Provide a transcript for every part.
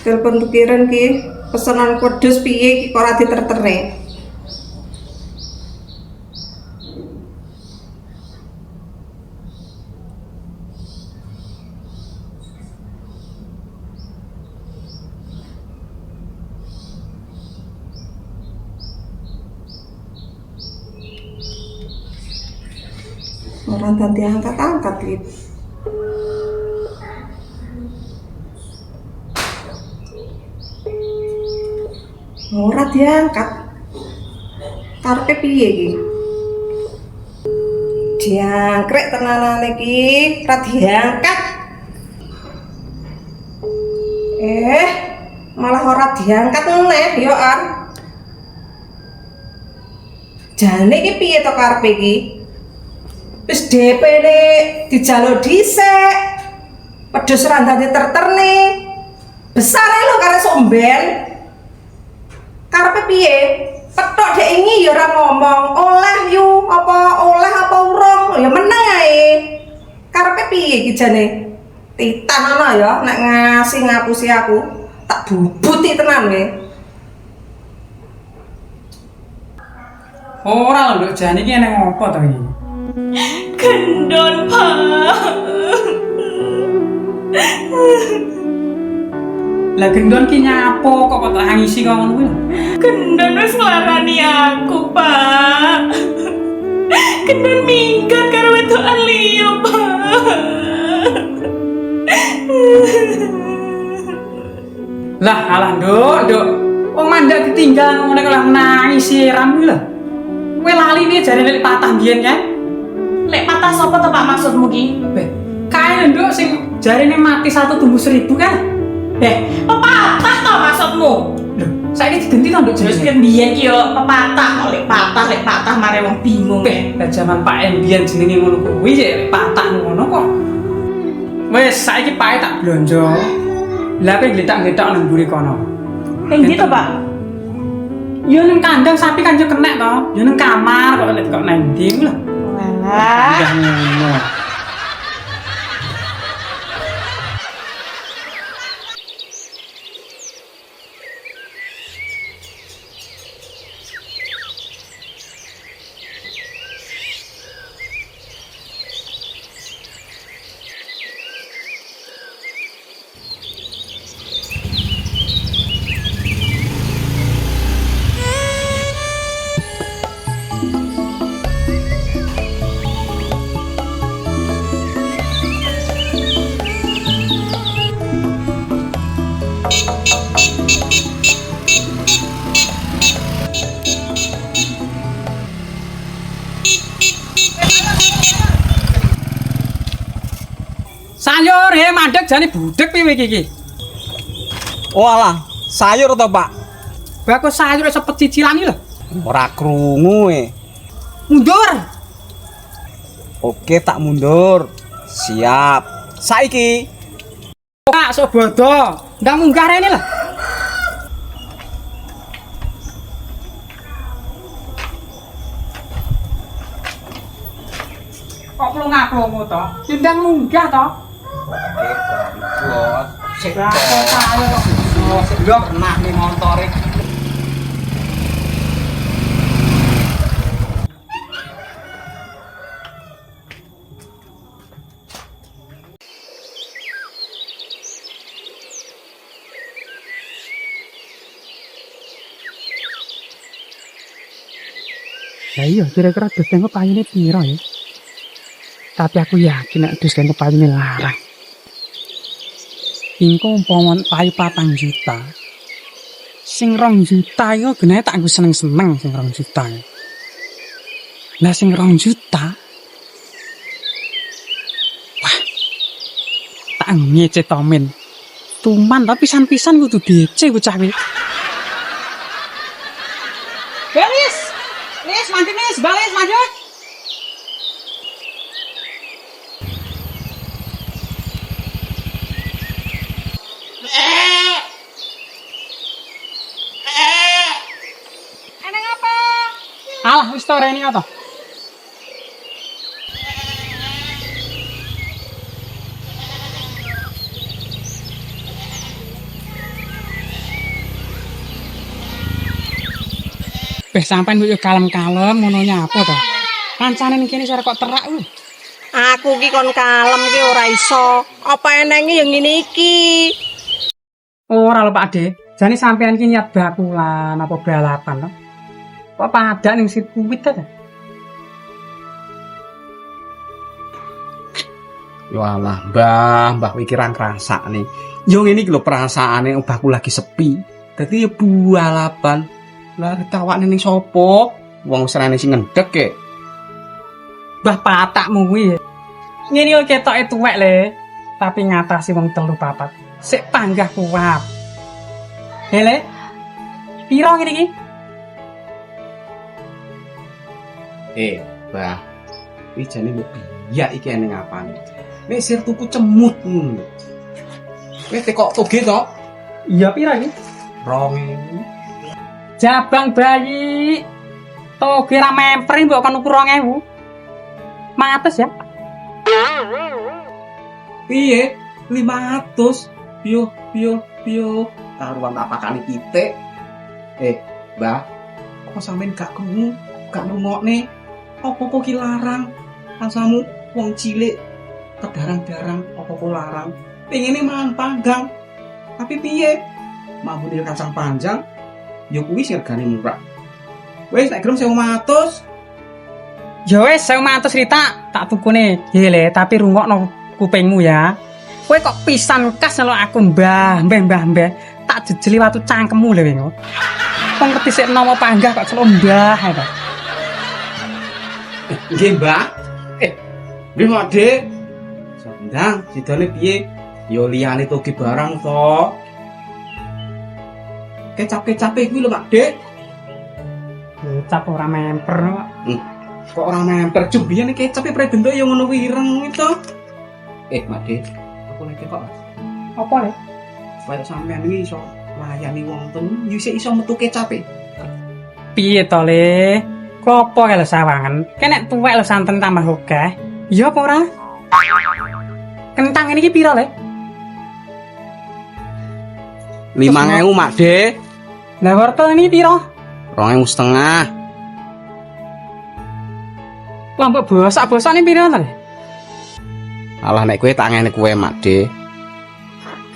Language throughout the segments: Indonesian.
Telepon tukiran ki pesanan wedhus piye ki kok ora ditertere. Orang tadi angkat-angkat gitu. Ora diangkat. Karepe piye iki? Diangkrek tenanane iki, ora diangkat. Malah ora diangkat meneh yo an. Jane iki piye to karepe iki? Wis DP-ne dijaluk dhisik. Wedhus randane terterne. Besar lho karo somben. Karepe piye? Petok dek ini ya ora ngomong, oleh yu apa urung, ya meneng ae. Karepe piye iki jane? Titan ana ya nek ngasih ngapusi aku, tak bubuti tenan kowe. Ora lho, jane iki eneng apa to iki? Gendon, Pak. Lah gendon ki nyapo kok tak ngisi kok ngono kuwi. Gendon wis nglarani aku, Pak. Gendon minggat karo wedokan liya, Pak. Lah alah nduk. Wong mandak ditinggal ngono kok lah nangis siram kuwi lho. Kowe lali piye jare lek patah biyen kan? Lek patah sapa to, Pak, maksudmu ki? Kae nduk sing jarine mati 1 tumbuh 1000 kan? Pepatah to maksudmu? Lho, saiki digenti to nduk Wis jenenge. biyen ki yo pepatah kok lek patah mare wong bingung. Lah jaman Pak Embian jenenge ngono kuwi lek patah ngono kok. Wes saiki Pak tak blonjo. Lah kowe gletak-gletak nang mburi kono. Endi to, Pak? Ya ning kandang sapi kan yo kenek to. Ya ning kamar kok lek kok nang ndi lho. Walah. Udah ngono. Sayur mandek jane budek piye iki? Walah, sayur to, Pak? Bagus sayur iso pecicilan iki lho. Ora krungu Mundur. Oke, tak mundur. Siap. Saiki. Kak sok bodo. Ndang munggah rene lho. Kok plong-plongo to? Ndang munggah to? Bos, sik sayur kok. Yo pernah ning montore. Lah iya kira-kira dus tengko payune piro ya? Tapi aku yakin nek dus tengko payune larang. Ingko umpama payu 4 juta. Sing 2 juta iku genane tak nggo seneng-seneng sing 2 juta. Lah sing 2 juta. Wah. Tak ngecet tomen. tuman tapi pisan-pisan kudu DC bocah kuwi. Balis. Nis, maju nis, balis maju. Eneng apa? Alah, wis to rene to. Sampeyan yo kalem-kalem ngono nyapa to. Kancane ning kene sare kok terak ku. Aku ki kon kalem ki ora iso. Apa enenge yang ngene iki? Ora lho Pak De. Jane sampeyan ki niat bakulan apa balapan to. Kok padha ning sirkuit ta? Yo alah, Mbah iki ra ngrasakne. Yo ngene iki lho perasaane obahku lagi sepi. Dadi yo balapan. Lah ditawakne ning sapa? Wong serane sing ngendhek ke. Mbah patakmu kuwi. Ngene lho ketoke tuwek le, tapi ngatasi wong 3-4. Sik panggah kuwat. Hele. Piro ngene iki? Mbah. Iki jane mbok biyak iki ning apane? Nek sir tuku cemut ngono. Wis kok toge to? Iya piro iki? 2000. Jabang bayi. Toge ra mempring mbok kan ukur 2000. 500 ya? Piye? 500. Piyo. Taruhan tak pakani pitik. Mbah. Kok sampean gak krungu, gak ngrungokne? Apa-apa ki larang. Asamu wong cilik kedarang-darang apa-apa larang. Pengene mangan panggang. Tapi piye? Mamune kacang panjang. Ya kuwi regane murah. Wis nek gelem 1.500. Ya wis 1.500 Rita, tak tukune. Hele, tapi rungokno kupingmu ya. Kowe kok pisan kas nelo aku mbah. Tak jejeli watu cangkemmu lho wingi. Wong ngerti sik nama panggah kok celuk mbah ta. Nggih, Mbah. Nggih, Mak Dik. Sandang, sidone piye? Ya liyane toge barang to. Kecap-kecape kuwi lho, Mak Dik. Kecap ora memper. Kok ora memper jumbian kecape prebentuk ya ngono kuwi ireng to. Mak Dik, aku lagi kok. Apa le? Kaya sampean iki iso layani wong ten, yo isih iso metu kecape. Piye to le? Klopo kae lho sawangen. Kenek tuwek lho santen tambah akeh. Iya apa ora? Kentang ini ki piro le? 5.000, Mak Dik. Lah wortel ini piro? 2.500. Lah mbok bosak-bosak ini piro to le? Alah nek kowe tak ngene kowe, Mak Dik.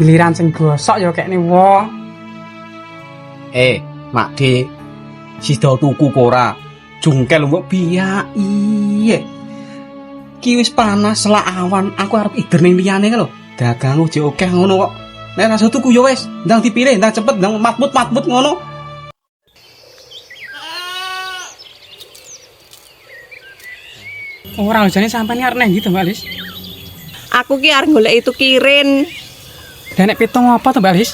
Giliran sing gosok ya kekne wong. Mak Dik. Sida tuku kok ora? Jungkel mbok biyak. Iye. Ki wis panas selak awan, aku arep ider ning liyane lho. Dagang uje akeh ngono kok. Nek rasa tuku ya wis, ndang dipilih, ndang cepet, ndang matmut ngono. Ora jane sampeyan arep nang gitu, Mbak Lis. Aku ki arep golek itu kirin. Dan nek pitung apa to, Mbak Lis?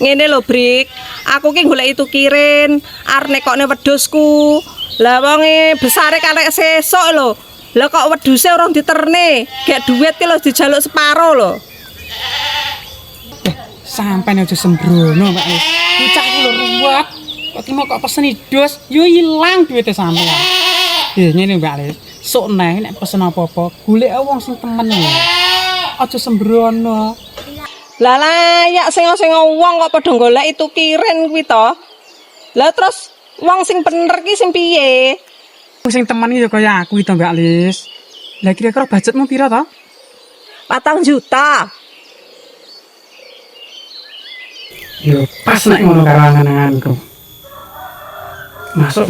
Ngene lho, Brik. Aku ki golek itu kirin, arep nekokne wedhusku. Lah wonge besare kalek sesuk lho. Lah kok wedhuse urung diterne. Gek duit ki lho dijaluk separo lho. Sampeyan aja sembrono, Mbak Lis. Bocah ku lho ruwet. Kok trimo kok pesen dos, yo ilang duwite sampeyan. Ngene Mbak Lis. Sok neh nek pesen apa-apa, golek wong sing temen ya. Aja sembrono. Lah layak sing wong kok padha golek itu kirin kuwi to. Lah terus wong sing bener ki sing piye? Wong sing temen iki ya kaya aku itu Mbak Lis. Lah kira-kira budgetmu piro to? 4 juta. Yo pas nek ngono karo angan-anganku. Masuk.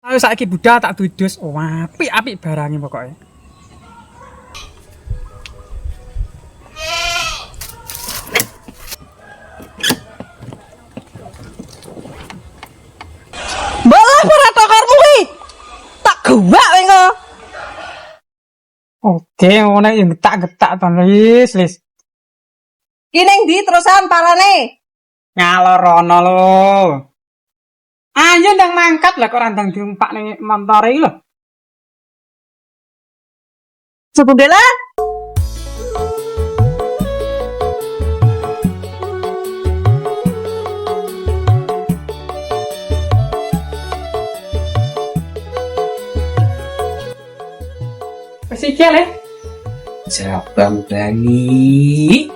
Ayo saiki budal tak dudos. Oh, apik barange pokoke. Bola ora tokarmu kuwi. Tak gewak kowe. Oke. Ki ngono yo getak-getak to Lis. Ki ning ndi terusan parane? Ngalor rono lho. Ayo ndang mangkat lah kok ora ndang diumpak ning montore iki lho. Sebundela? Wis iki le. Jabang Dani.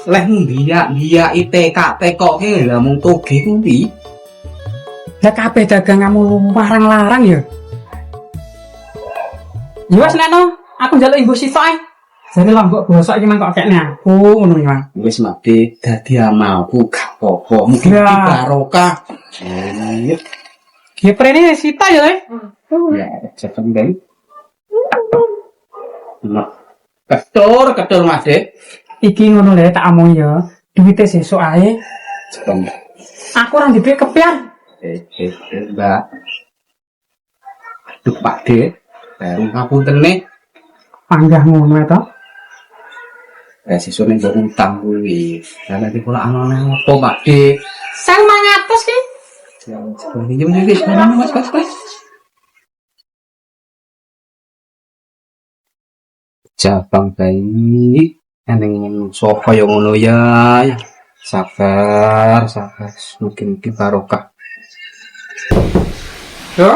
Leh biak itekak tekoke lah mung toge kuwi. Lah kabeh dagang kamu larang-larang ya. Ya wis nekno, aku njaluk ibu sisok ae. Jare lombok bosok iki mangkok kekne aku ngono ya. Wis mati dadi amalku gak apa-apa. Mugi Ya. barokah. Ya prene sita ya le. Ya, jabang Dani. Ketur Mas Dik. Iki ngono le tak omong ya. Duwite sesuk ae. Jabang. Aku ora duwe kepian. Mbak. Aduh Pak Dik. Baru ngapuntene. Panggah ngono to. Sesuk ning mbok utang kuwi. Lah nanti kula ana apa Pak Dik? 1.500 ki. Iya wis Mas. Jabang bayi eneng sofa yang ngono ya. Sabar. Mungkin barokah. Yo.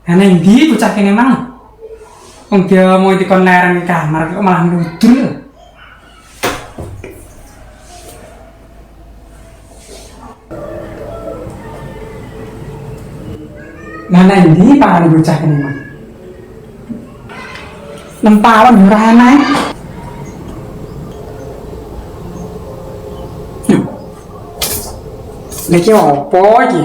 Aneh ndi bocah kene mang. Wong dia mau dikon lereng kamar kok malah nudul. Mana ndi parane bocah kene mang. Nempawon ora ana. Niki opo iki?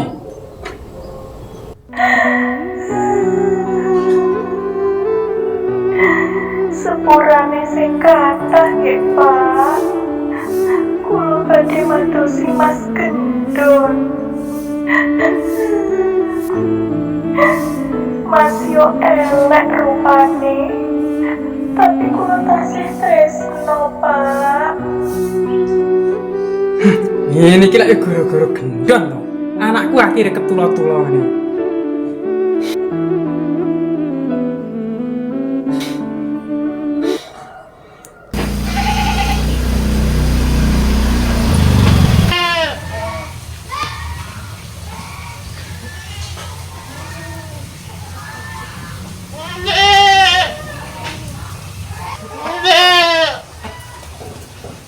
Sepurane sing kathah nggih, Pak. Kula badhe madosi Mas Gendon. Mas yo elek rupane. Tapi kula tasih tresno, Pak. Ini kira guru-guru gendon loh. Anakku akhirnya ketulo-tulo nih.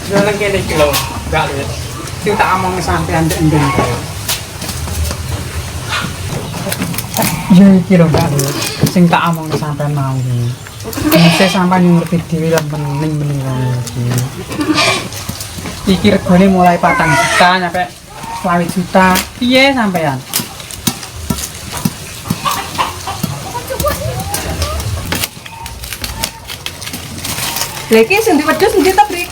Jangan kene iki lho, gak lihat. Sing tak omong sampean ndek-ndek kaya. Ya iki lho gak lihat. Sing tak omong sampean mau iki. Mesti sampean ngerti dhewe lan pening-pening iki. Iki regane mulai 4 juta nyampe 20 juta. Piye sampean? Lagi sing diwedhus endi ta, Brik?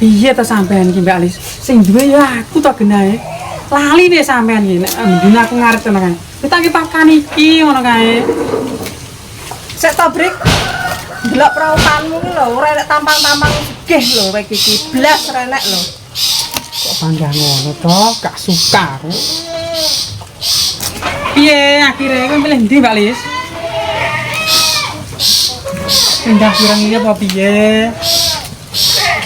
Piye ta sampean iki Mbak Alis? Sing duwe ya aku ta genahe. Lali deh sampean iki nek mendune aku ngarep tenan. Kita iki pakan iki ngono kae. Sek to, Brik. Delok praupanmu ki lho, ora enek tampang-tampang sugih lho kowe iki. Blas renek lho. Kok panggah ngono to? Gak suka aku. Piye akhirnya kowe milih ndi Mbak Alis? Pindah kurang iki apa piye?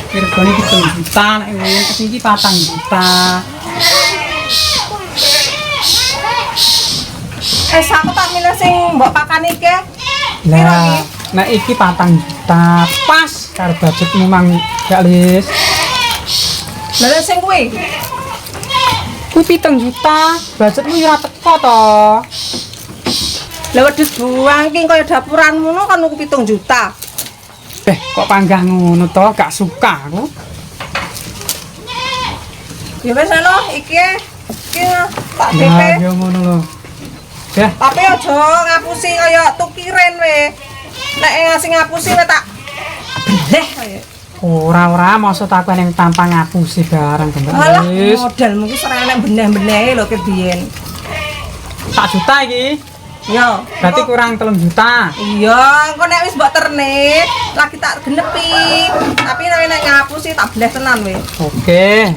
Regane 7 juta, nek iki 4 juta. Aku tak milih sing mbok pakan iki. Nah, nek iki 4 juta, pas karo budgetmu mang Mbak Lis. Lah sing kuwi. Kuwi 7 juta, budgetmu ora teko to. Lah wedhus buang ki kaya dapuranmu ngono kan ku 7 juta. Kok panggah ngono to, gak suka aku. Ya wis ana iki tak Nah, DP. yo ngono lho. Dah, Tapi aja ngapusi kaya tukiren we. Nek ngasih ngapusi we tak bleh kaya. Ora maksud aku yang tanpa ngapusi barang Alah, bener. modalmu ki serene beneh-beneh lho ke biyen. 1 juta iki. Yo, Berarti kurang 3 juta. iya, engko nek wis mbok terne, lagi tak genepi. Tapi nek ngapusi tak bleh tenan wis. Oke.